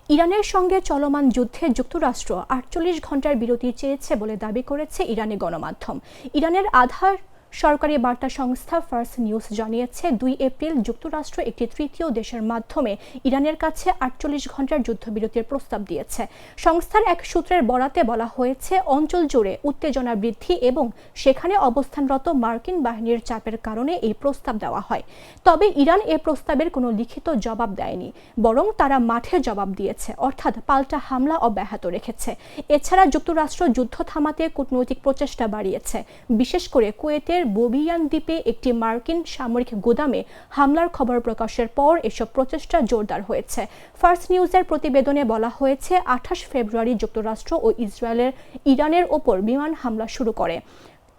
ইরানের সঙ্গে চলমান যুদ্ধে যুক্তরাষ্ট্র ৪৮ ঘণ্টার বিরতি চেয়েছে বলে দাবি করেছে ইরানি গণমাধ্যম। ইরানের আধার সরকারি বার্তা সংস্থা ফার্স নিউজ জানিয়েছে ২ এপ্রিল যুক্তরাষ্ট্র একটি তৃতীয় দেশের মাধ্যমে ইরানের কাছে ৪৮ ঘণ্টার যুদ্ধবিরতির প্রস্তাব দিয়েছে। সংস্থার এক সূত্রের বরাতে বলা হয়েছে, অঞ্চল জুড়ে উত্তেজনা বৃদ্ধি এবং সেখানে অবস্থানরত মার্কিন বাহিনীর চাপের কারণে এই প্রস্তাব দেওয়া হয়। তবে ইরান এ প্রস্তাবের কোনো লিখিত জবাব দেয়নি, বরং তারা মাঠে জবাব দিয়েছে, অর্থাৎ পাল্টা হামলা অব্যাহত রেখেছে। এছাড়া যুক্তরাষ্ট্র যুদ্ধ থামাতে কূটনৈতিক প্রচেষ্টা বাড়িয়েছে। বিশেষ করে কুয়েতের বোবিয়ান দ্বীপে একটি মার্কিন সামরিক গুদামে হামলার খবর প্রকাশের পর এসব প্রচেষ্টা জোরদার হয়েছে। ফার্স নিউজের প্রতিবেদনে বলা হয়েছে, ২৮ ফেব্রুয়ারি যুক্তরাষ্ট্র ও ইরানের ওপর বিমান হামলা শুরু করে।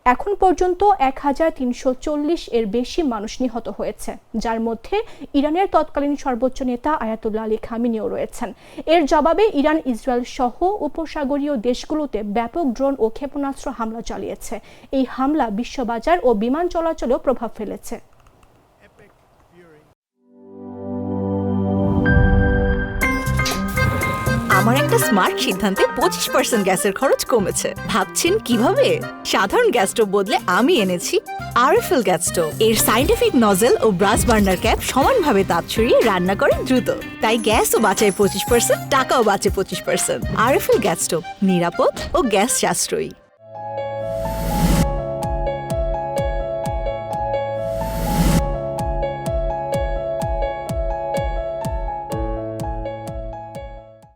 এখন পর্যন্ত ১৩৪০ এর বেশি মানুষ নিহত হয়েছে, যার মধ্যে ইরানের তৎকালীন সর্বোচ্চ নেতা আয়াতুল্লাহ আলী খামেনিও রয়েছেন। এর জবাবে ইরান ইসরায়েল সহ উপসাগরীয় দেশগুলোতে ব্যাপক ড্রোন ও ক্ষেপণাস্ত্র হামলা চালিয়েছে। এই হামলা বিশ্ববাজার ও বিমান চলাচলেও প্রভাব ফেলেছে। আমার একটা স্মার্ট সিদ্ধান্তে 25% গ্যাসের খরচ কমেছে। ভাবছেন কিভাবে? সাধারণ গ্যাস স্টোভ বদলে আমি এনেছি আরএফএল গ্যাস স্টোভ। এর সাইন্টিফিক নজল ও ব্রাস বার্নার ক্যাপ সমানভাবে তাপ ছড়িয়ে রান্না করে দ্রুত। তাই গ্যাসও বাঁচায় 25%, টাকাও বাঁচে 25%। আরএফএল গ্যাস স্টোভ নিরাপদ ও গ্যাস সাশ্রয়ী।